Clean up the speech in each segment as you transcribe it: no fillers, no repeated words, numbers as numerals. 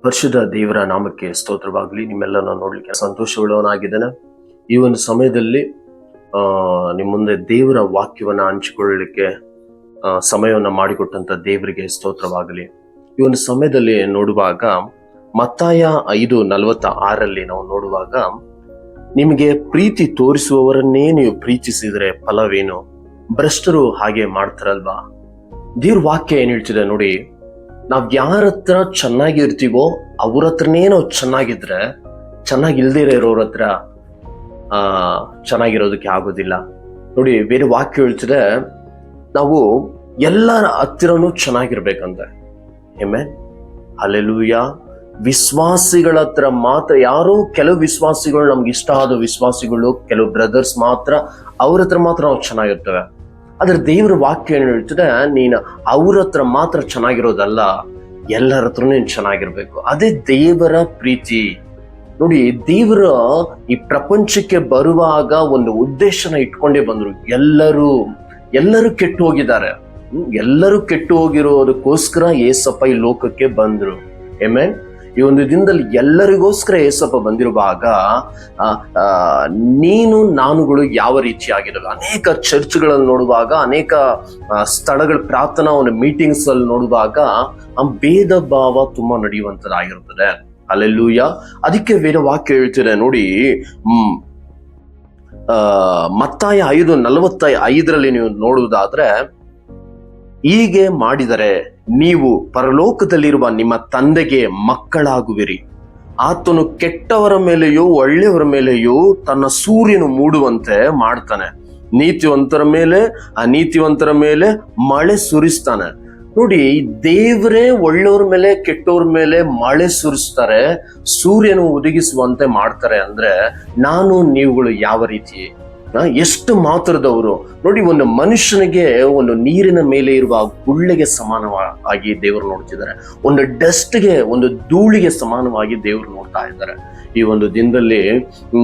ಪರಿಶುದ್ಧ ದೇವರ ನಾಮಕ್ಕೆ ಸ್ತೋತ್ರವಾಗಲಿ. ನಿಮ್ಮೆಲ್ಲನ ನೋಡ್ಲಿಕ್ಕೆ ಸಂತೋಷವುಳ್ಳವನಾಗಿದ್ದೇನೆ. ಈ ಒಂದು ಸಮಯದಲ್ಲಿ ನಿಮ್ಮ ಮುಂದೆ ದೇವರ ವಾಕ್ಯವನ್ನ ಹಂಚಿಕೊಳ್ಳಲಿಕ್ಕೆ ಸಮಯವನ್ನ ಮಾಡಿಕೊಟ್ಟಂತ ದೇವರಿಗೆ ಸ್ತೋತ್ರವಾಗಲಿ. ಈ ಒಂದು ಸಮಯದಲ್ಲಿ ನೋಡುವಾಗ ಮತ್ತಾಯ 5:46 ನಾವು ನೋಡುವಾಗ, ನಿಮಗೆ ಪ್ರೀತಿ ತೋರಿಸುವವರನ್ನೇ ನೀವು ಪ್ರೀತಿಸಿದರೆ ಫಲವೇನು? ಭ್ರಷ್ಟರು ಹಾಗೆ ಮಾಡ್ತಾರಲ್ವಾ? ದೇವ್ರ ವಾಕ್ಯ ಏನ್ ಹೇಳ್ತಿದೆ ನೋಡಿ, ನಾವ್ ಯಾರ ಹತ್ರ ಚೆನ್ನಾಗಿರ್ತೀವೋ ಅವ್ರ ಹತ್ರನೇ ನಾವು ಚೆನ್ನಾಗಿದ್ರೆ, ಚೆನ್ನಾಗಿಲ್ದೇ ಇರೋರ ಹತ್ರ ಚೆನ್ನಾಗಿರೋದಕ್ಕೆ ಆಗೋದಿಲ್ಲ. ನೋಡಿ, ಬೇರೆ ವಾಕ್ಯ ಹೇಳ್ತಿದೆ, ನಾವು ಎಲ್ಲರ ಹತ್ತಿರನೂ ಚೆನ್ನಾಗಿರ್ಬೇಕಂತೆ. Amen, hallelujah. ವಿಶ್ವಾಸಿಗಳ ಹತ್ರ ಮಾತ್ರ, ಯಾರೋ ಕೆಲವು ವಿಶ್ವಾಸಿಗಳು, ನಮ್ಗೆ ಇಷ್ಟ ಆದ ವಿಶ್ವಾಸಿಗಳು, ಕೆಲವು ಬ್ರದರ್ಸ್ ಮಾತ್ರ, ಅವ್ರ ಹತ್ರ ಮಾತ್ರ ನಾವು ಚೆನ್ನಾಗಿರ್ತೇವೆ. ಆದ್ರೆ ದೇವರ ವಾಕ್ಯ ಏನ್ ಹೇಳ್ತಿದೆ, ನೀನು ಅವ್ರ ಹತ್ರ ಮಾತ್ರ ಚೆನ್ನಾಗಿರೋದಲ್ಲ, ಎಲ್ಲರ ಹತ್ರನೂ ನೀನು ಚೆನ್ನಾಗಿರ್ಬೇಕು. ಅದೇ ದೇವರ ಪ್ರೀತಿ. ನೋಡಿ, ದೇವರ ಈ ಪ್ರಪಂಚಕ್ಕೆ ಬರುವಾಗ ಒಂದು ಉದ್ದೇಶನ ಇಟ್ಕೊಂಡೇ ಬಂದ್ರು. ಎಲ್ಲರೂ ಕೆಟ್ಟು ಹೋಗಿದ್ದಾರೆ. ಎಲ್ಲರೂ ಕೆಟ್ಟು ಹೋಗಿರೋದಕ್ಕೋಸ್ಕರ ಏಸಪ್ಪ ಈ ಲೋಕಕ್ಕೆ ಬಂದ್ರು. ಆಮೆನ್. ಈ ಒಂದು ದಿನದಲ್ಲಿ ಎಲ್ಲರಿಗೋಸ್ಕರ ಏಸಪ್ಪ ಬಂದಿರುವಾಗ ನೀನು ನಾನುಗಳು ಯಾವ ರೀತಿಯಾಗಿರಲ್ಲ. ಅನೇಕ ಚರ್ಚ್ಗಳಲ್ಲಿ ನೋಡುವಾಗ, ಅನೇಕ ಸ್ಥಳಗಳ ಪ್ರಾರ್ಥನಾ ಒಂದು ಮೀಟಿಂಗ್ಸ್ ಅಲ್ಲಿ ನೋಡುವಾಗ ಭೇದ ಭಾವ ತುಂಬಾ ನಡೆಯುವಂತದ್ದಾಗಿರುತ್ತದೆ. ಹಲ್ಲೆಲೂಯಾ. ಅದಕ್ಕೆ ಬೇರೆ ವಾಕ್ಯ ಹೇಳ್ತಿದೆ ನೋಡಿ, ಮತ್ತಾಯ 5:45 ನೀವು ನೋಡುವುದಾದ್ರೆ, ಹೀಗೆ ಮಾಡಿದರೆ ನೀವು ಪರಲೋಕದಲ್ಲಿರುವ ನಿಮ್ಮ ತಂದೆಗೆ ಮಕ್ಕಳಾಗುವಿರಿ. ಆತನು ಕೆಟ್ಟವರ ಮೇಲೆಯೂ ಒಳ್ಳೆಯವರ ಮೇಲೆಯೂ ತನ್ನ ಸೂರ್ಯನು ಮೂಡುವಂತೆ ಮಾಡ್ತಾನೆ. ನೀತಿವಂತರ ಮೇಲೆ ಅನೀತಿವಂತರ ಮೇಲೆ ಮಳೆ ಸುರಿಸ್ತಾನೆ. ನೋಡಿ, ದೇವರೇ ಒಳ್ಳೆಯವ್ರ ಮೇಲೆ ಕೆಟ್ಟವ್ರ ಮೇಲೆ ಮಳೆ ಸುರಿಸ್ತಾರೆ, ಸೂರ್ಯನು ಒದಗಿಸುವಂತೆ ಮಾಡ್ತಾರೆ. ಅಂದ್ರೆ ನಾನು ನೀವುಗಳು ಯಾವ ರೀತಿ, ಎಷ್ಟು ಮಾತ್ರದವರು ನೋಡಿ. ಒಂದು ಮನುಷ್ಯನಿಗೆ ಒಂದು ನೀರಿನ ಮೇಲೆ ಇರುವ ಗುಳ್ಳೆಗೆ ಸಮಾನವಾಗಿ ದೇವರು ನೋಡ್ತಿದ್ದಾರೆ. ಒಂದು ಡಸ್ಟ್ಗೆ, ಒಂದು ಧೂಳಿಗೆ ಸಮಾನವಾಗಿ ದೇವರು ನೋಡ್ತಾ ಇದ್ದಾರೆ. ಈ ಒಂದು ದಿನದಲ್ಲಿ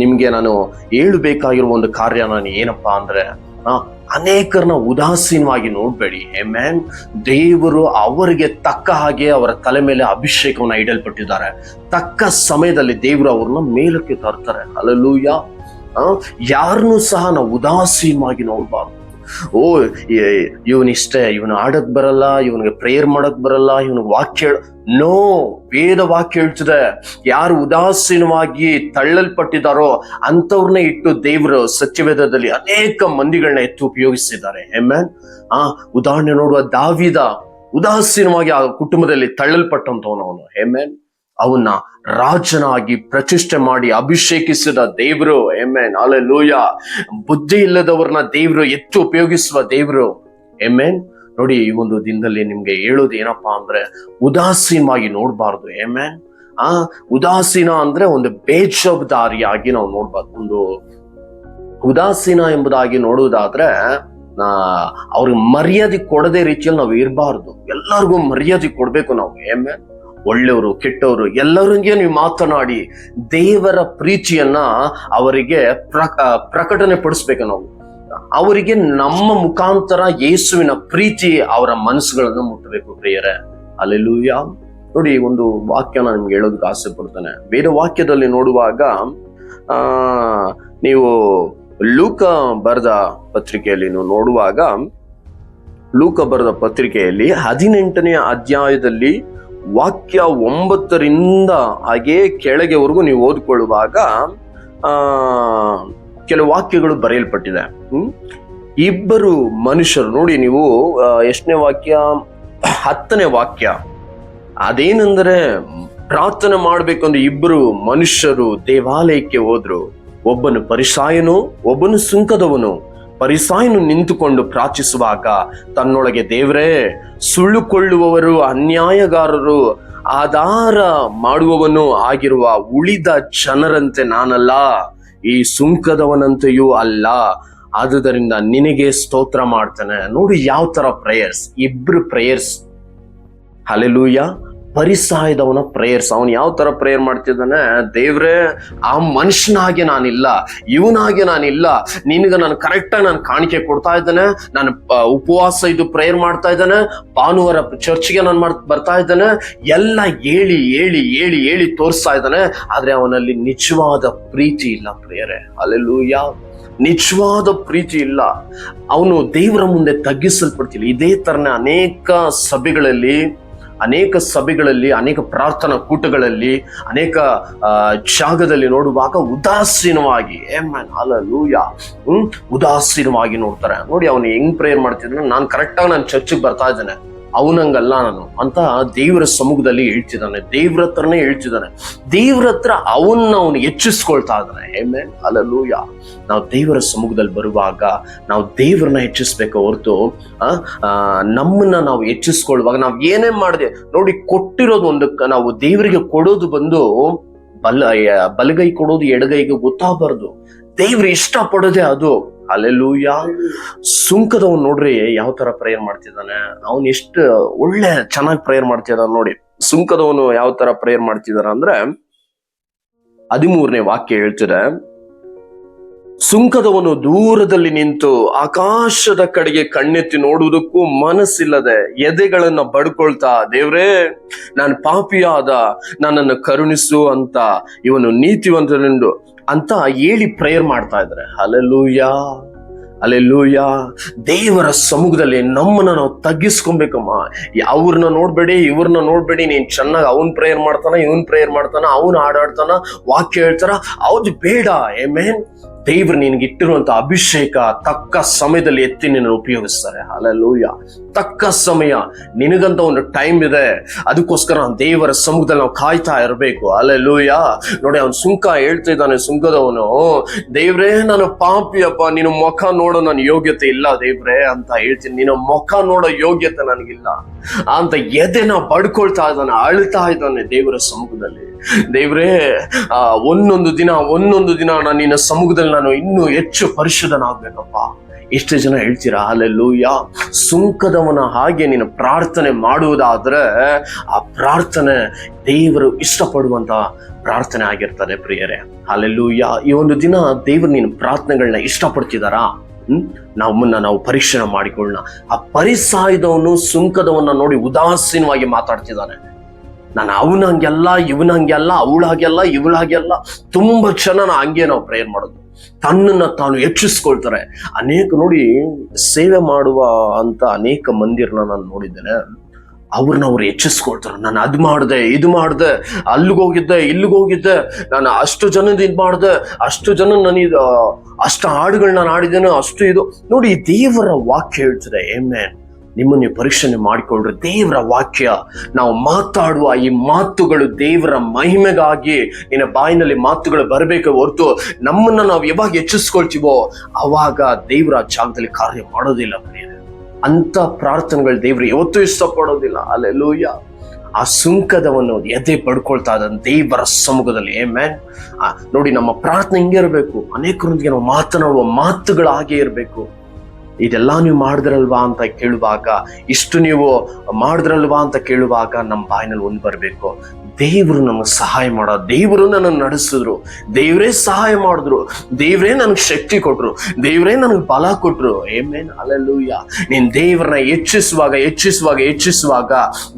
ನಿಮ್ಗೆ ನಾನು ಹೇಳಬೇಕಾಗಿರುವ ಒಂದು ಕಾರ್ಯ ನಾನು ಏನಪ್ಪಾ ಅಂದ್ರೆ, ಅನೇಕರನ್ನ ಉದಾಸೀನವಾಗಿ ನೋಡ್ಬೇಡಿ. ಆಮೆನ್. ದೇವರು ಅವರಿಗೆ ತಕ್ಕ ಹಾಗೆ ಅವರ ತಲೆ ಮೇಲೆ ಅಭಿಷೇಕವನ್ನ ಇಡಲ್ಪಟ್ಟಿದ್ದಾರೆ. ತಕ್ಕ ಸಮಯದಲ್ಲಿ ದೇವರು ಅವ್ರನ್ನ ಮೇಲಕ್ಕೆ ತರ್ತಾರೆ. ಹಲ್ಲೆಲೂಯಾ. ಯಾರನ್ನೂ ಸಹ ನಾವು ಉದಾಸೀನವಾಗಿ ನೋಡ್ಬಾರ್ದು. ಇವನಿಷ್ಟೇ, ಇವನು ಆಡಕ್ ಬರಲ್ಲ, ಇವನಿಗೆ ಪ್ರೇಯರ್ ಮಾಡಕ್ ಬರಲ್ಲ, ಇವನು ವಾಕ್ಯ ನೋ. ವೇದ ವಾಕ್ಯ ಹೇಳ್ತಿದೆ, ಯಾರು ಉದಾಸೀನವಾಗಿ ತಳ್ಳಲ್ಪಟ್ಟಿದ್ದಾರೋ ಅಂಥವ್ರನ್ನೇ ಇಟ್ಟು ದೇವರು ಸತ್ಯವೇದದಲ್ಲಿ ಅನೇಕ ಮಂದಿಗಳನ್ನ ಎತ್ತು ಉಪಯೋಗಿಸಿದ್ದಾರೆ. ಆಮೆನ್. ಉದಾಹರಣೆ ನೋಡುವ ದಾವೀದ ಉದಾಸೀನವಾಗಿ ಆ ಕುಟುಂಬದಲ್ಲಿ ತಳ್ಳಲ್ಪಟ್ಟಂತವನು ಅವನು. ಆಮೆನ್. ಅವನ್ನ ರಾಜನಾಗಿ ಪ್ರತಿಷ್ಠೆ ಮಾಡಿ ಅಭಿಷೇಕಿಸಿದ ದೇವರು. Amen, hallelujah. ಬುದ್ಧಿ ಇಲ್ಲದವ್ರನ್ನ ದೇವರು ಎತ್ತು ಉಪಯೋಗಿಸುವ ದೇವರು. ಆಮೆನ್. ನೋಡಿ, ಈ ಒಂದು ದಿನದಲ್ಲಿ ನಿಮ್ಗೆ ಹೇಳೋದು ಏನಪ್ಪಾ ಅಂದ್ರೆ, ಉದಾಸೀನವಾಗಿ ನೋಡ್ಬಾರ್ದು. ಆಮೆನ್. ಉದಾಸೀನ ಅಂದ್ರೆ ಒಂದು ಬೇಜವಾಬ್ದಾರಿಯಾಗಿ ನಾವು ನೋಡ್ಬಾರ್ದು. ಒಂದು ಉದಾಸೀನ ಎಂಬುದಾಗಿ ನೋಡುವುದಾದ್ರೆ, ಅವ್ರಿಗೆ ಮರ್ಯಾದೆ ಕೊಡದೆ ರೀತಿಯಲ್ಲಿ ನಾವು ಇರಬಾರ್ದು. ಎಲ್ಲರಿಗೂ ಮರ್ಯಾದೆ ಕೊಡ್ಬೇಕು ನಾವು. ಆಮೆನ್. ಒಳ್ಳೆಯವರು ಕೆಟ್ಟವರು ಎಲ್ಲರಿಗೆ ನೀವು ಮಾತನಾಡಿ ದೇವರ ಪ್ರೀತಿಯನ್ನ ಅವರಿಗೆ ಪ್ರಕಟಣೆ ಪಡಿಸ್ಬೇಕು. ನಾವು ಅವರಿಗೆ ನಮ್ಮ ಮುಖಾಂತರ ಯೇಸುವಿನ ಪ್ರೀತಿ ಅವರ ಮನಸ್ಸುಗಳನ್ನು ಮುಟ್ಟಬೇಕು ಪ್ರಿಯರೇ. ಹಲ್ಲೆಲೂಯಾ. ನೋಡಿ, ಒಂದು ವಾಕ್ಯನ ನಿಮ್ಗೆ ಹೇಳೋದಕ್ಕೆ ಆಸೆ ಪಡ್ತಾನೆ. ಬೇರೆ ವಾಕ್ಯದಲ್ಲಿ ನೋಡುವಾಗ ನೀವು ಲೂಕ ಬರೆದ ಪತ್ರಿಕೆಯಲ್ಲಿ ನೋಡುವಾಗ, ಲೂಕ ಬರೆದ ಪತ್ರಿಕೆಯಲ್ಲಿ 18ನೇ ಅಧ್ಯಾಯದಲ್ಲಿ ವಾಕ್ಯ 9 ಹಾಗೆ ಕೆಳಗೆವರೆಗೂ ನೀವು ಓದ್ಕೊಳ್ಳುವಾಗ ಕೆಲವು ವಾಕ್ಯಗಳು ಬರೆಯಲ್ಪಟ್ಟಿದೆ. ಇಬ್ಬರು ಮನುಷ್ಯರು ನೋಡಿ, ನೀವು ಎಷ್ಟನೇ ವಾಕ್ಯ? 10ನೇ ವಾಕ್ಯ. ಅದೇನೆಂದರೆ, ಪ್ರಾರ್ಥನೆ ಮಾಡ್ಬೇಕಂದ್ರೆ ಇಬ್ಬರು ಮನುಷ್ಯರು ದೇವಾಲಯಕ್ಕೆ ಹೋದ್ರು. ಒಬ್ಬನು ಫರಿಸಾಯನು, ಒಬ್ಬನು ಸುಂಕದವನು. ಫರಿಸಾಯನು ನಿಂತುಕೊಂಡು ಪ್ರಾರ್ಥಿಸುವಾಗ ತನ್ನೊಳಗೆ, ದೇವರೇ, ಸುಳ್ಳುಕೊಳ್ಳುವವರು, ಅನ್ಯಾಯಗಾರರು, ಆಧಾರ ಮಾಡುವವನು ಆಗಿರುವ ಉಳಿದ ಜನರಂತೆ ನಾನಲ್ಲ, ಈ ಸುಂಕದವನಂತೆಯೂ ಅಲ್ಲ, ಆದುದರಿಂದ ನಿನಗೆ ಸ್ತೋತ್ರ ಮಾಡ್ತಾನೆ. ನೋಡಿ ಯಾವ ತರ ಪ್ರೇಯರ್ಸ್, ಇಬ್ರು ಪ್ರೇಯರ್ಸ್. ಹಲ್ಲೆಲೂಯಾ. ಪರಿಸಾಯದವನ ಪ್ರೇಯರ್ಸ್. ಅವನು ಯಾವ ತರ ಪ್ರೇಯರ್ ಮಾಡ್ತಿದ್ದಾನೆ? ದೇವ್ರೇ, ಆ ಮನುಷ್ಯನಾಗೆ ನಾನಿಲ್ಲ, ಇವನಾಗೆ ನಾನಿಲ್ಲ, ನಿನಗೆ ನಾನು ಕರೆಕ್ಟಾಗಿ ನಾನು ಕಾಣಿಕೆ ಕೊಡ್ತಾ ಇದ್ದಾನೆ, ನಾನು ಉಪವಾಸ ಇದು ಪ್ರೇಯರ್ ಮಾಡ್ತಾ ಇದ್ದಾನೆ, ಭಾನುವಾರ ಚರ್ಚ್ಗೆ ನಾನು ಬರ್ತಾ ಇದ್ದಾನೆ, ಎಲ್ಲ ಹೇಳಿ ಹೇಳಿ ಹೇಳಿ ಹೇಳಿ ತೋರಿಸ್ತಾ ಇದ್ದಾನೆ. ಆದ್ರೆ ಅವನಲ್ಲಿ ನಿಜವಾದ ಪ್ರೀತಿ ಇಲ್ಲ ಪ್ರಿಯರೇ. ಹಲ್ಲೆಲೂಯಾ. ನಿಜವಾದ ಪ್ರೀತಿ ಇಲ್ಲ. ಅವನು ದೇವರ ಮುಂದೆ ತಗ್ಗಿಸಲ್ಪಡ್ತಿಲ್ಲ. ಇದೇ ತರನೇ ಅನೇಕ ಸಭೆಗಳಲ್ಲಿ ಅನೇಕ ಪ್ರಾರ್ಥನಾ ಕೂಟಗಳಲ್ಲಿ ಅನೇಕ ಜಾಗದಲ್ಲಿ ನೋಡುವಾಗ ಉದಾಸೀನವಾಗಿ ಹಲ್ಲೆಲೂಯಾ ಉದಾಸೀನವಾಗಿ ನೋಡ್ತಾರೆ. ನೋಡಿ ಅವನು ಹೆಂಗ್ ಪ್ರೇಯರ್ ಮಾಡ್ತಿದ್ದಾನೆ, ನಾನು ಕರೆಕ್ಟಾಗಿ ನಾನು ಚರ್ಚಿಗೆ ಬರ್ತಾ ಇದ್ದೇನೆ, ಅವನಂಗಲ್ಲ ನಾನು ಅಂತ ದೇವರ ಸಮ್ಮುಖದಲ್ಲಿ ಹೇಳ್ತಿದ್ದಾನೆ. ದೇವ್ರ ಹತ್ರನೇ ಹೇಳ್ತಿದ್ದಾನೆ. ದೇವ್ರ ಹತ್ರ ಅವನು ಹೆಚ್ಚಿಸ್ಕೊಳ್ತಾ ಇದ್ದಾನೆ. Amen, hallelujah. ನಾವು ದೇವರ ಸಮ್ಮುಖದಲ್ಲಿ ಬರುವಾಗ ನಾವು ದೇವರನ್ನ ಹೆಚ್ಚಿಸ್ಬೇಕು ಹೊರತು ನಮ್ಮನ್ನ ನಾವು ಹೆಚ್ಚಿಸ್ಕೊಳ್ಳುವಾಗ ನಾವು ಏನೇ ಮಾಡಿದೆ ನೋಡಿ, ಕೊಟ್ಟಿರೋದು ಒಂದಕ್ಕೆ ನಾವು ದೇವರಿಗೆ ಕೊಡೋದು ಬಂದು ಬಲಗೈ ಕೊಡೋದು ಎಡಗೈಗೆ ಗೊತ್ತಾಗಬಾರ್ದು. ದೇವ್ರು ಇಷ್ಟಪಡೋದೇ ಅದು. ಹಲ್ಲೆಲೂಯಾ. ಸುಂಕದವನ್ ನೋಡ್ರಿ ಯಾವ ತರ ಪ್ರೇಯರ್ ಮಾಡ್ತಿದ್ದಾನೆ. ಅವನ್ ಎಷ್ಟು ಚೆನ್ನಾಗಿ ಪ್ರೇಯರ್ ಮಾಡ್ತಿದ್ದಾನೆ ನೋಡಿ. ಸುಂಕದವನು ಯಾವ ತರ ಪ್ರೇಯರ್ ಮಾಡ್ತಿದ್ದಾನ ಅಂದ್ರೆ 13ನೇ ವಾಕ್ಯ ಹೇಳ್ತಿದೆ, ಸುಂಕದವನು ದೂರದಲ್ಲಿ ನಿಂತು ಆಕಾಶದ ಕಡೆಗೆ ಕಣ್ಣೆತ್ತಿ ನೋಡುವುದಕ್ಕೂ ಮನಸ್ಸಿಲ್ಲದೆ ಎದೆಗಳನ್ನ ಬಡ್ಕೊಳ್ತಾ, ದೇವ್ರೇ ನಾನು ಪಾಪಿಯಾದ, ನನ್ನನ್ನು ಕರುಣಿಸು ಅಂತ, ಇವನು ನೀತಿವಂತನೆಂದು ಅಂತ ಹೇಳಿ ಪ್ರೇಯರ್ ಮಾಡ್ತಾ ಇದ್ದಾರೆ. Hallelujah, hallelujah. ದೇವರ ಸಮ್ಮುಖದಲ್ಲಿ ನಮ್ಮನ್ನ ನಾವು ತಗ್ಗಿಸ್ಕೊಬೇಕಮ್ಮ. ಅವ್ರನ್ನ ನೋಡ್ಬೇಡಿ, ಇವ್ರನ್ನ ನೋಡ್ಬೇಡಿ. ನೀನ್ ಚೆನ್ನಾಗಿ ಅವನ್ ಪ್ರೇಯರ್ ಮಾಡ್ತಾನ, ಇವನ್ ಪ್ರೇಯರ್ ಮಾಡ್ತಾನ, ಅವನ್ ಹಾಡಾಡ್ತಾನ, ವಾಕ್ಯ ಹೇಳ್ತಾರ, ಅವ್ದು ಬೇಡ. ಆಮೆನ್. ದೇವ್ರು ನಿನ್ಗೆ ಇಟ್ಟಿರುವಂತ ಅಭಿಷೇಕ ತಕ್ಕ ಸಮಯದಲ್ಲಿ ಎತ್ತಿ ನಿನ್ನ ಉಪಯೋಗಿಸ್ತಾರೆ. ಹಲ್ಲೆಲೂಯಾ. ತಕ್ಕ ಸಮಯ, ನಿನಗಂತ ಒಂದು ಟೈಮ್ ಇದೆ. ಅದಕ್ಕೋಸ್ಕರ ದೇವರ ಸಮ್ಮುಖದಲ್ಲಿ ನಾವು ಕಾಯ್ತಾ ಇರಬೇಕು. ಹಲ್ಲೆಲೂಯಾ. ನೋಡಿ ಅವನು ಸುಂಕ ಹೇಳ್ತಾ ಇದ್ದಾನೆ, ಸುಂಕದವನು, ದೇವ್ರೇ ನಾನು ಪಾಪಿಯಪ್ಪ, ನಿನ್ನ ಮುಖ ನೋಡೋ ನನ್ನ ಯೋಗ್ಯತೆ ಇಲ್ಲ ದೇವ್ರೇ ಅಂತ ಹೇಳ್ತೀನಿ. ನಿನ್ನ ಮುಖ ನೋಡೋ ಯೋಗ್ಯತೆ ನನಗಿಲ್ಲ ಅಂತ ಎದೆನ ಬಡ್ಕೊಳ್ತಾ ಇದ್ದಾನೆ, ಅಳ್ತಾ ಇದ್ದಾನೆ ದೇವರ ಸಮ್ಮುಖದಲ್ಲಿ. ದೇವ್ರೇ ಒಂದೊಂದು ದಿನ ನಾನು ನಿನ್ನ ಸಮ್ಮುಖದಲ್ಲಿ ನಾನು ಇನ್ನೂ ಹೆಚ್ಚು ಪರಿಶುದ್ಧನಾಗ್ಬೇಕಪ್ಪ. ಎಷ್ಟು ಜನ ಹೇಳ್ತೀರಾ? ಹಲ್ಲೆಲೂಯಾ. ಸುಂಕದವನ ಹಾಗೆ ನೀನು ಪ್ರಾರ್ಥನೆ ಮಾಡುವುದಾದ್ರೆ ಆ ಪ್ರಾರ್ಥನೆ ದೇವರು ಇಷ್ಟಪಡುವಂತ ಪ್ರಾರ್ಥನೆ ಆಗಿರ್ತದೆ ಪ್ರಿಯರೇ. ಹಲ್ಲೆಲೂಯಾ. ಈ ಒಂದು ದಿನ ದೇವರು ನಿನ್ನ ಪ್ರಾರ್ಥನೆಗಳನ್ನ ಇಷ್ಟಪಡ್ತಿದಾರಾ? ನಾವು ಪರೀಕ್ಷೆ ಮಾಡಿಕೊಳ್ಳೋಣ. ಆ ಪರಿಸಾಯದವನು ಸುಂಕದವನ್ನ ನೋಡಿ ಉದಾಸೀನವಾಗಿ ಮಾತಾಡ್ತಿದ್ದಾನೆ. ನಾನು ಅವನಂಗೆಲ್ಲ, ಇವನಂಗೆಲ್ಲ, ಅವಳಾಗೆಲ್ಲ, ಇವಳಾಗೆಲ್ಲ. ತುಂಬಾ ಜನ ಹಂಗೆ ನಾವು ಪ್ರೇಯರ್ ಮಾಡೋದು, ತನ್ನನ್ನ ತಾನು ಹೆಚ್ಚಿಸ್ಕೊಳ್ತಾರೆ. ನೋಡಿ ಸೇವೆ ಮಾಡುವ ಅಂತ ಅನೇಕ ಮಂದಿರನ್ನ ನಾನು ನೋಡಿದ್ದೇನೆ. ಅವ್ರನ್ನ ಅವ್ರು ಹೆಚ್ಚಿಸ್ಕೊಳ್ತಾರೆ. ನಾನು ಅದ್ ಮಾಡ್ದೆ, ಇದು ಮಾಡ್ದೆ, ಅಲ್ಲಿಗೋಗಿದ್ದೆ, ಇಲ್ಲಿಗೋಗಿದ್ದೆ, ನಾನು ಅಷ್ಟು ಜನದ ಇದ್ ಮಾಡ್ದೆ, ಅಷ್ಟು ಜನ ನನಗೆ ಅಷ್ಟು ಹಾಡುಗಳನ್ನ ನಾನು ಆಡಿದ್ದೇನೆ, ಅಷ್ಟು ಇದು. ನೋಡಿ ದೇವರ ವಾಕ್ಯ ಹೇಳ್ತದೆ. ಆಮೆನ್. ನಿಮ್ಮನ್ನು ಪರೀಕ್ಷೆ ಮಾಡಿಕೊಳ್ಳ್ರಿ. ದೇವರ ವಾಕ್ಯ, ನಾವು ಮಾತಾಡುವ ಈ ಮಾತುಗಳು ದೇವರ ಮಹಿಮೆಗಾಗಿ ನಿನ್ನ ಬಾಯಿನಲ್ಲಿ ಮಾತುಗಳು ಬರಬೇಕು ಹೊರತು ನಮ್ಮನ್ನ ನಾವು ಯಾವಾಗ ಹೆಚ್ಚಿಸ್ಕೊಳ್ತೀವೋ ಅವಾಗ ದೇವರ ಜಾಗದಲ್ಲಿ ಕಾರ್ಯ ಮಾಡೋದಿಲ್ಲ. ಅಂತ ಪ್ರಾರ್ಥನೆಗಳು ದೇವರು ಯಾವತ್ತೂ ಇಷ್ಟಪಡೋದಿಲ್ಲ. ಹಲ್ಲೆಲೂಯಾ. ಆ ಸುಂಕದವನ್ನು ಎದೆ ಪಡ್ಕೊಳ್ತಾ ಇದ್ದ ದೇವರ ಸಮ್ಮುಖದಲ್ಲಿ. ಆಮೆನ್. ನೋಡಿ ನಮ್ಮ ಪ್ರಾರ್ಥನೆ ಹಿಂಗೆ ಇರಬೇಕು. ಅನೇಕರೊಂದಿಗೆ ನಾವು ಮಾತನಾಡುವ ಮಾತುಗಳು ಹಾಗೆ ಇರಬೇಕು. ಇದೆಲ್ಲ ನೀವು ಮಾಡಿದ್ರಲ್ವಾ ಅಂತ ಕೇಳುವಾಗ, ಇಷ್ಟು ನೀವು ಮಾಡಿದ್ರಲ್ವಾ ಅಂತ ಕೇಳುವಾಗ ನಮ್ಮ ಬಾಯಿನಲ್ಲಿ ಒಂದು ಬರಬೇಕು, ದೇವರು ನಮಗೆ ಸಹಾಯ ಮಾಡೋ, ದೇವರು ನನ್ನನ್ನು ನಡೆಸಿದ್ರು, ದೇವರೇ ಸಹಾಯ ಮಾಡಿದ್ರು, ದೇವರೇ ನನಗೆ ಶಕ್ತಿ ಕೊಟ್ರು, ದೇವರೇ ನನಗೆ ಬಲ ಕೊಟ್ರು. Amen, hallelujah. ನೀನ್ ದೇವರನ್ನ ಹೆಚ್ಚಿಸುವಾಗ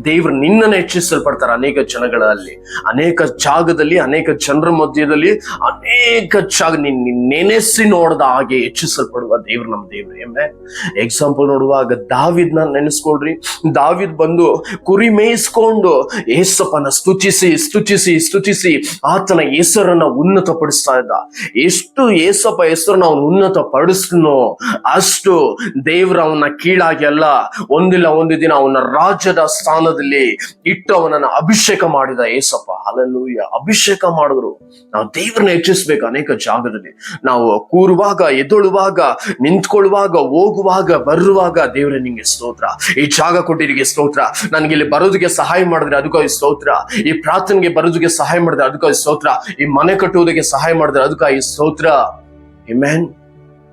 ದೇವರು ನಿನ್ನನ್ನು ಹೆಚ್ಚಿಸಲ್ಪಡ್ತಾರೆ. ಅನೇಕ ಜನಗಳಲ್ಲಿ, ಅನೇಕ ಜಾಗದಲ್ಲಿ, ಅನೇಕ ಜನರ ಮಧ್ಯದಲ್ಲಿ, ಅನೇಕ ಜಾಗ ನೆನೆಸಿ ನೋಡದ ಹಾಗೆ ಹೆಚ್ಚಿಸಲ್ಪಡುವ ದೇವ್ರು ನಮ್ಮ ದೇವ್ರು. ಆಮೆನ್. ಎಕ್ಸಾಂಪಲ್ ನೋಡುವಾಗ ದಾವಿದ್ನ ನೆನೆಸ್ಕೊಳ್ರಿ. ದಾವಿದ್ ಬಂದು ಕುರಿ ಮೇಯಿಸ್ಕೊಂಡು ಏಸಪ್ಪನ ಸ್ತುತಿಸಿ ಆತನ ಹೆಸರನ್ನ ಉನ್ನತ ಪಡಿಸ್ತಾ ಇದ್ದ. ಎಷ್ಟು ಏಸಪ್ಪ ಹೆಸರನ್ನ ಅವನು ಉನ್ನತ ಪಡಿಸ್ನೋ ಅಷ್ಟು ದೇವ್ರ ಅವನ ಕೀಳಾಗಿ ಅಲ್ಲ, ಒಂದಿಲ್ಲ ಒಂದು ದಿನ ಅವನ ರಾಜ್ಯದ ಸ್ಥಾನದಲ್ಲಿ ಇಟ್ಟು ಅವನನ್ನ ಅಭಿಷೇಕ ಮಾಡಿದ ಏಸಪ್ಪ. ಹಲ್ಲೆಲೂಯಾ. ಅಭಿಷೇಕ ಮಾಡಿದ್ರು. ನಾವು ದೇವ್ರನ್ನ ಹೆಚ್ಚಿಸ್ಬೇಕು. ಅನೇಕ ಜಾಗದಲ್ಲಿ ನಾವು ಕೂರುವಾಗ, ಎದ್ದೊಳುವಾಗ, ನಿಂತ್ಕೊಳ್ಳುವಾಗ, ಹೋಗುವಾಗ, ಬರುವಾಗ, ದೇವ್ರೆ ನಿಂಗೆ ಸ್ತೋತ್ರ. ಈ ಜಾಗ ಕೊಟ್ಟಿರಿಗೆ ಸ್ತೋತ್ರ. ನನಗೆ ಇಲ್ಲಿ ಬರೋದಕ್ಕೆ ಸಹಾಯ ಮಾಡಿದ್ರೆ ಅದಕ್ಕಾಗಿ ಸ್ತೋತ್ರ. ಈ ಪ್ರಾರ್ಥನೆಗೆ ಬರೋದಕ್ಕೆ ಸಹಾಯ ಮಾಡಿದ್ರೆ ಅದಕ್ಕಾಗಿ ಸ್ತೋತ್ರ. ಈ ಮನೆ ಕಟ್ಟುವುದಕ್ಕೆ ಸಹಾಯ ಮಾಡಿದ್ರೆ ಅದಕ್ಕಾಗಿ ಸ್ತೋತ್ರ. ಆಮೆನ್.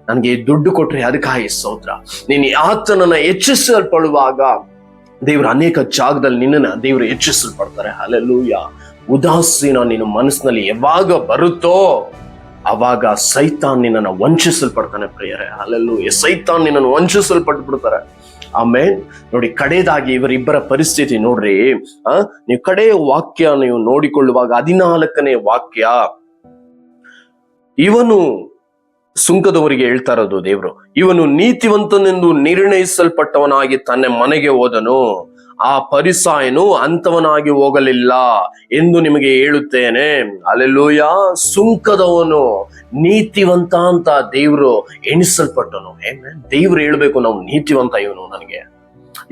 ನನಗೆ ದುಡ್ಡು ಕೊಟ್ರೆ ಅದಕ್ಕಾಗಿ ಸ್ತೋತ್ರ. ನೀನು ಆತನನ್ನ ಹೆಚ್ಚಿಸಲ್ಪಡುವಾಗ ದೇವರು ಅನೇಕ ಜಾಗದಲ್ಲಿ ನಿನ್ನನ್ನ ದೇವರು ಹೆಚ್ಚಿಸಲ್ಪಡ್ತಾರೆ. ಹಲ್ಲೆಲೂಯ. ಉದಾಸೀನ ನಿನ್ನ ಮನಸ್ಸಿನಲ್ಲಿ ಯಾವಾಗ ಬರುತ್ತೋ ಅವಾಗ ಸೈತಾನ್ ನಿನ್ನನ್ನು ವಂಚಿಸಲ್ಪಡ್ತಾನೆ ಪ್ರಿಯರೇ. ಹಲ್ಲೆಲೂಯ. ಸೈತಾನ್ ನಿನ್ನನ್ನು ವಂಚಿಸಲ್ಪಟ್ಟು ಬಿಡ್ತಾರೆ. ಆಮೇಲೆ ನೋಡಿ, ಕಡೆಯದಾಗಿ ಇವರಿಬ್ಬರ ಪರಿಸ್ಥಿತಿ ನೋಡ್ರಿ. ನೀವು ಕಡೆಯ ವಾಕ್ಯ ನೀವು ನೋಡಿಕೊಳ್ಳುವಾಗ 14ನೇ ವಾಕ್ಯ, ಇವನು ಸುಂಕದವರಿಗೆ ಹೇಳ್ತಾ ಇರೋದು ದೇವರು, ಇವನು ನೀತಿವಂತನೆಂದು ನಿರ್ಣಯಿಸಲ್ಪಟ್ಟವನಾಗಿ ತನ್ನ ಮನೆಗೆ ಹೋದನು, ಆ ಫರಿಸಾಯನು ಅಂತವನಾಗಿ ಹೋಗಲಿಲ್ಲ ಎಂದು ನಿಮಗೆ ಹೇಳುತ್ತೇನೆ. ಹಲ್ಲೆಲೂಯ. ಸುಂಕದವನು ನೀತಿವಂತ ಅಂತ ದೇವರು ಎಣಿಸಲ್ಪಟ್ಟನು. ದೇವ್ರು ಹೇಳ್ಬೇಕು, ನಾವು ನೀತಿವಂತ ಇವನು. ನನಗೆ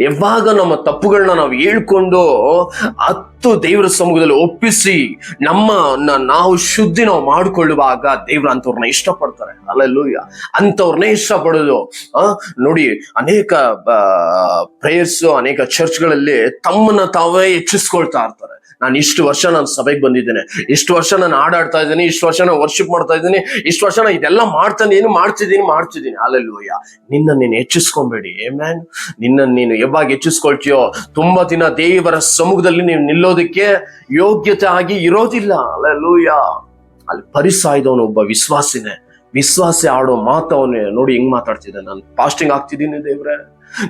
ಯಾವಾಗ ನಮ್ಮ ತಪ್ಪುಗಳನ್ನ ನಾವು ಹೇಳ್ಕೊಂಡು 10 ದೇವರ ಸಮ್ಮುಖದಲ್ಲಿ ಒಪ್ಪಿಸಿ ನಾವು ಶುದ್ಧಿ ನಾವು ಮಾಡಿಕೊಳ್ಳುವಾಗ ದೇವ್ರು ಅಂತವ್ರನ್ನ ಇಷ್ಟಪಡ್ತಾರೆ. ಹಲ್ಲೆಲೂಯ. ಅಂತವ್ರನ್ನೇ ಇಷ್ಟಪಡೋದು. ನೋಡಿ, ಅನೇಕ ಪ್ರೇಯರ್ಸ್, ಅನೇಕ ಚರ್ಚ್ಗಳಲ್ಲಿ ತಮ್ಮನ್ನ ತಾವೇ ಹೆಚ್ಚಿಸ್ಕೊಳ್ತಾ ಇರ್ತಾರೆ. ನಾನು ಇಷ್ಟು ವರ್ಷ ನಾನು ಸಭೆಗೆ ಬಂದಿದ್ದೇನೆ, ಇಷ್ಟು ವರ್ಷ ನಾನು ಹಾಡಾಡ್ತಾ ಇದ್ದೀನಿ, ಇಷ್ಟು ವರ್ಷ ನಾನು ವರ್ಷಿಪ್ ಮಾಡ್ತಾ ಇದ್ದೀನಿ, ಇಷ್ಟು ವರ್ಷ ನಾನು ಇದೆಲ್ಲ ಮಾಡ್ತಿದ್ದೀನಿ. ಹಲ್ಲೆಲೂಯ. ನೀನು ಹೆಚ್ಚಿಸ್ಕೊಬೇಡಿ. ಆಮೆನ್. ನೀನು ಯಾವಾಗ ಹೆಚ್ಚಿಸ್ಕೊಳ್ತೀಯೋ ತುಂಬಾ ದಿನ ದೇವರ ಸಮ್ಮುಖದಲ್ಲಿ ನೀವು ನಿಲ್ಲೋದಕ್ಕೆ ಯೋಗ್ಯತೆ ಆಗಿ ಇರೋದಿಲ್ಲ. ಹಲ್ಲೆಲೂಯ. ಅಲ್ಲಿ ಫರಿಸಾಯದವನು ಒಬ್ಬ ವಿಶ್ವಾಸಿ ಆಡೋ ಮಾತವನ್ನೇ ನೋಡಿ ಹೆಂಗ್ ಮಾತಾಡ್ತಿದ್ದೆ. ನಾನು ಫಾಸ್ಟಿಂಗ್ ಆಗ್ತಿದ್ದೀನಿ ದೇವ್ರೆ,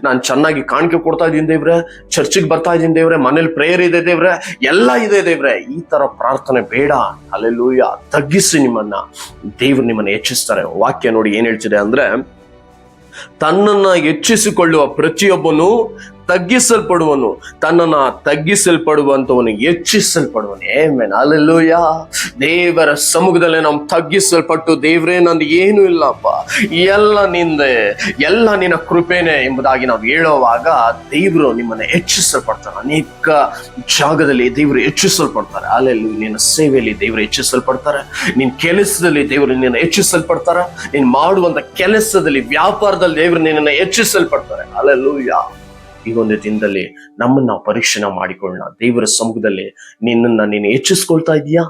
ನಾನು ಚೆನ್ನಾಗಿ ಕಾಣಿಕೆ ಕೊಡ್ತಾ ಇದ್ದೀನಿ ದೇವ್ರೆ, ಚರ್ಚಿಗೆ ಬರ್ತಾ ಇದ್ದೀನಿ ದೇವ್ರೆ, ಮನೇಲಿ ಪ್ರೇಯರ್ ಇದೆ ದೇವ್ರೆ, ಎಲ್ಲ ಇದೆ ದೇವ್ರೆ. ಈ ತರ ಪ್ರಾರ್ಥನೆ ಬೇಡ. ಹಲ್ಲೆಲೂಯ. ತಗ್ಗಿಸಿ ದೇವ್ರು ನಿಮ್ಮನ್ನ ಹೆಚ್ಚಿಸ್ತಾರೆ. ವಾಕ್ಯ ನೋಡಿ ಏನ್ ಹೇಳ್ತಿದೆ ಅಂದ್ರೆ, ತನ್ನನ್ನ ಹೆಚ್ಚಿಸಿಕೊಳ್ಳುವ ಪ್ರತಿಯೊಬ್ಬನು ತಗ್ಗಿಸಲ್ಪಡುವನು, ತನ್ನನ್ನ ತಗ್ಗಿಸಲ್ಪಡುವಂತವನು ಹೆಚ್ಚಿಸಲ್ಪಡುವನು. ಆಮೆನ್. ಹಲ್ಲೆಲೂಯ. ದೇವರ ಸಮ್ಮುಖದಲ್ಲೇ ನಾವು ತಗ್ಗಿಸಲ್ಪಟ್ಟು, ದೇವ್ರೇ ನಂದು ಏನು ಇಲ್ಲಪ್ಪ, ಎಲ್ಲ ನಿಂದೆ, ಎಲ್ಲ ನಿನ್ನ ಕೃಪೆನೆ ಎಂಬುದಾಗಿ ನಾವು ಹೇಳುವಾಗ ದೇವರು ನಿಮ್ಮನ್ನ ಹೆಚ್ಚಿಸಲ್ಪಡ್ತಾರೆ. ಅನೇಕ ಜಾಗದಲ್ಲಿ ದೇವರು ಹೆಚ್ಚಿಸಲ್ಪಡ್ತಾರೆ. ಹಲ್ಲೆಲೂಯ. ನಿನ್ನ ಸೇವೆಯಲ್ಲಿ ದೇವರು ಹೆಚ್ಚಿಸಲ್ಪಡ್ತಾರೆ, ನಿನ್ನ ಕೆಲಸದಲ್ಲಿ ದೇವರು ನಿನ್ನ ಹೆಚ್ಚಿಸಲ್ಪಡ್ತಾರೆ, ನೀನು ಮಾಡುವಂತ ಕೆಲಸದಲ್ಲಿ, ವ್ಯಾಪಾರದಲ್ಲಿ ದೇವರು ನಿನ್ನನ್ನು ಹೆಚ್ಚಿಸಲ್ಪಡ್ತಾರೆ. ಹಲ್ಲೆಲೂಯ. ಈ ಒಂದು ದಿನದಲ್ಲಿ ನಮ್ಮನ್ನ ನಾವು ಪರೀಕ್ಷೆ ಮಾಡಿಕೊಳ್ಳೋಣ. ದೇವರ ಸಮ್ಮುಖದಲ್ಲಿ ನೀನು ಹೆಚ್ಚಿಸ್ಕೊಳ್ತಾ ಇದೀಯಾ,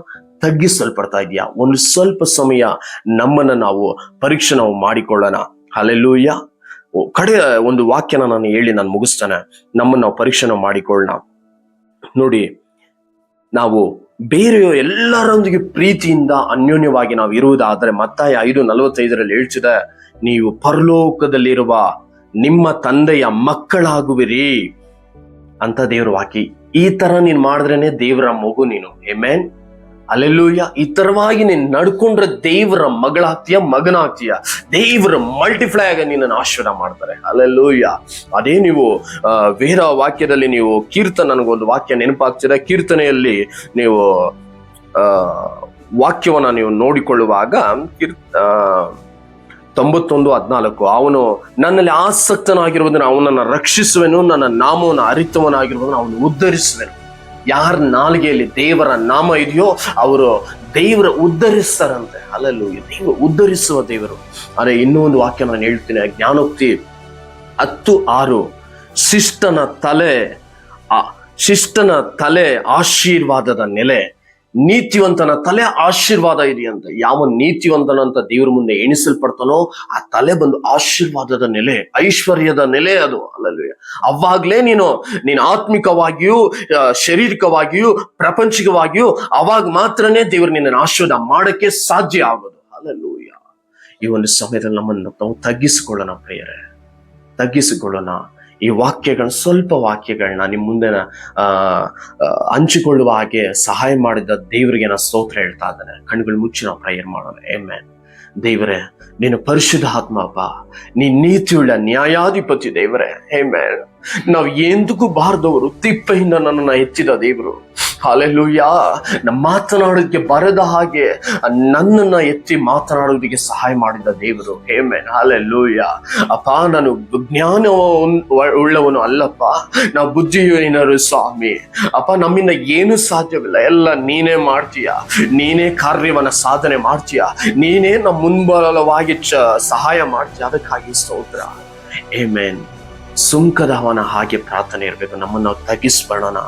ತಗ್ಗಿಸಲ್ಪಡ್ತಾ ಇದೀಯಾ? ಒಂದು ಸ್ವಲ್ಪ ಸಮಯ ನಮ್ಮನ್ನ ನಾವು ಪರೀಕ್ಷೆ ಮಾಡಿಕೊಳ್ಳೋಣ. ಹಲ್ಲೆಲೂಯ. ಕಡೆ ಒಂದು ವಾಕ್ಯನ ನಾನು ಹೇಳಿ ನಾನು ಮುಗಿಸ್ತೇನೆ. ನಮ್ಮನ್ನ ನಾವು ಪರೀಕ್ಷೆ ಮಾಡಿಕೊಳ್ಳೋಣ. ನೋಡಿ, ನಾವು ಬೇರೆ ಎಲ್ಲರೊಂದಿಗೆ ಪ್ರೀತಿಯಿಂದ ಅನ್ಯೋನ್ಯವಾಗಿ ನಾವು ಇರುವುದಾದ್ರೆ ಮತ್ತಾಯ 5:45 ಹೇಳ್ತಿದೆ, ನೀವು ಪರಲೋಕದಲ್ಲಿರುವ ನಿಮ್ಮ ತಂದೆಯ ಮಕ್ಕಳಾಗುವಿರಿ ಅಂತ ದೇವ್ರ ವಾಕ್ಯ. ಈ ತರ ನೀನ್ ಮಾಡಿದ್ರೇನೆ ದೇವರ ಮಗು ನೀನು. ಆಮೆನ್. ಹಲ್ಲೆಲೂಯ. ಈ ತರವಾಗಿ ನೀನ್ ನಡ್ಕೊಂಡ್ರೆ ದೇವರ ಮಗನಾಗ್ತೀಯ. ದೇವರ ಮಲ್ಟಿಪ್ಲೈ ಆಗ ನಿನ್ನನ್ನು ಆಶೀರ್ವಾದ ಮಾಡ್ತಾರೆ. ಹಲ್ಲೆಲೂಯ. ಅದೇ ನೀವು ಬೇರೆ ವಾಕ್ಯದಲ್ಲಿ ನೀವು ನನಗೊಂದು ವಾಕ್ಯ ನೆನಪಾಗ್ತಿದೆ. ಕೀರ್ತನೆಯಲ್ಲಿ ನೀವು ವಾಕ್ಯವನ್ನ ನೀವು ನೋಡಿಕೊಳ್ಳುವಾಗ 91:14, ಅವನು ನನ್ನಲ್ಲಿ ಆಸಕ್ತನಾಗಿರುವುದನ್ನು ಅವನನ್ನು ರಕ್ಷಿಸುವೆನು, ನನ್ನ ನಾಮವನ್ನು ಅರಿತವನಾಗಿರುವುದನ್ನು ಅವನು ಉದ್ಧರಿಸುವೆನು. ಯಾರ ನಾಲಿಗೆಯಲ್ಲಿ ದೇವರ ನಾಮ ಇದೆಯೋ ಅವರು ದೇವರ ಉದ್ಧರಿಸ್ತಾರಂತೆ. ಹಲ್ಲೆಲೂಯ. ದೇವರು ಉದ್ಧರಿಸುವ ದೇವರು. ಅದೇ ಇನ್ನೊಂದು ವಾಕ್ಯ ನಾನು ಹೇಳ್ತೀನಿ, ಜ್ಞಾನೋಕ್ತಿ 10:6, ಶಿಷ್ಟನ ತಲೆ ಆಶೀರ್ವಾದದ ನೆಲೆ, ನೀತಿವಂತನ ತಲೆ ಆಶೀರ್ವಾದ ಇದೆಯಂತೆ. ಯಾವ ನೀತಿವಂತನಂತ ದೇವ್ರ ಮುಂದೆ ಎಣಿಸಲ್ಪಡ್ತಾನೋ ಆ ತಲೆ ಬಂದು ಆಶೀರ್ವಾದದ ನೆಲೆ, ಐಶ್ವರ್ಯದ ನೆಲೆ ಅದು. ಅಲ್ಲಲ್ವೇ? ಅವಾಗ್ಲೇ ನೀನು ಆತ್ಮಿಕವಾಗಿಯೂ ಶಾರೀರಿಕವಾಗಿಯೂ ಪ್ರಪಂಚಿಕವಾಗಿಯೂ ಅವಾಗ ಮಾತ್ರನೇ ದೇವ್ರು ನಿನ್ನನ್ನು ಆಶೀರ್ವಾದ ಮಾಡಕ್ಕೆ ಸಾಧ್ಯ ಆಗೋದು. ಅಲ್ಲಲ್ಲೂಯ್ಯ. ಈ ಒಂದು ಸಮಯದಲ್ಲಿ ನಮ್ಮನ್ನು ನಾವು ತಗ್ಗಿಸಿಕೊಳ್ಳೋಣ ಪ್ರಿಯರೇ, ತಗ್ಗಿಸಿಕೊಳ್ಳೋಣ. ಈ ಸ್ವಲ್ಪ ವಾಕ್ಯಗಳನ್ನ ನಿಮ್ಮ ಮುಂದೆ ಹಂಚಿಕೊಳ್ಳುವ ಹಾಗೆ ಸಹಾಯ ಮಾಡಿದ ದೇವರಿಗೆ ನಾನು ಸ್ತೋತ್ರ ಹೇಳ್ತಾ ಇದ್ದೇನೆ. ಕಣ್ಣುಗಳು ಮುಚ್ಚಿ ನಾವು ಪ್ರೇಯರ್ ಮಾಡೋಣ. ಆಮೆನ್. ದೇವರೇ, ನೀನು ಪರಿಶುದ್ಧ ಆತ್ಮಪ್ಪ, ನೀನ್ ನೀತಿಯುಳ್ಳ ನ್ಯಾಯಾಧಿಪತಿ ದೇವರೇ. ಆಮೆನ್. ನಾವು ಎಂದಕ್ಕೂ ಬಾರದವರು, ತಿಪ್ಪೆಯಿಂದ ನನ್ನನ್ನು ಎತ್ತಿದ ದೇವರು. ಹಲ್ಲೆಲೂಯಾ. ಮಾತನಾಡೋದಕ್ಕೆ ಬರದ ಹಾಗೆ ನನ್ನನ್ನ ಎತ್ತಿ ಮಾತನಾಡೋದಕ್ಕೆ ಸಹಾಯ ಮಾಡಿದ ದೇವರು. ಆಮೆನ್. ಹಲ್ಲೆಲೂಯಾ. ಅಪ್ಪ, ನಾನು ಜ್ಞಾನ ಉಳ್ಳವನು ಅಲ್ಲಪ್ಪ, ನಾವು ಬುದ್ಧಿಹೀನರು ಸ್ವಾಮಿ. ಅಪ್ಪ, ನಮ್ಮಿಂದ ಏನು ಸಾಧ್ಯವಿಲ್ಲ, ಎಲ್ಲ ನೀನೇ ಮಾಡ್ತೀಯ, ನೀನೇ ಕಾರ್ಯವನ್ನ ಸಾಧನೆ ಮಾಡ್ತೀಯ, ನೀನೇ ನಮ್ಮ ಮುಂಬಲವಾಗಿ ಸಹಾಯ ಮಾಡ್ತೀಯ. ಅದಕ್ಕಾಗಿ ಸ್ತೋತ್ರ. ಆಮೆನ್. ಸುಂಕದವನ ಹಾಗೆ ಪ್ರಾರ್ಥನೆ ಇರಬೇಕು. ನಮ್ಮನ್ನು ನಾವು ತಗ್ಗಿಸ್ಬೇಡೋಣ.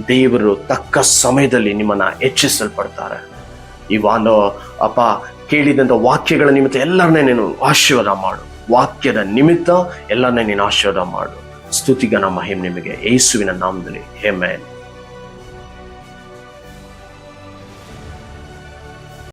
ದೇವರು ತಕ್ಕ ಸಮಯದಲ್ಲಿ ನಿಮ್ಮನ್ನ ಹೆಚ್ಚಿಸಲ್ಪಡ್ತಾರೆ. ಇವಾನೋ ಅಪ್ಪ, ಕೇಳಿದಂತ ವಾಕ್ಯಗಳ ನಿಮಿತ್ತ ಎಲ್ಲರನ್ನೇ ನೀನು ಆಶೀರ್ವಾದ ಮಾಡು. ವಾಕ್ಯದ ನಿಮಿತ್ತ ಎಲ್ಲರನ್ನೇ ನೀನು ಆಶೀರ್ವಾದ ಮಾಡು. ಸ್ತುತಿಗನ ಮಹಿಮೆ ನಿಮಗೆ ಯೇಸುವಿನ ನಾಮದಲ್ಲಿ ಆಮೆನ್.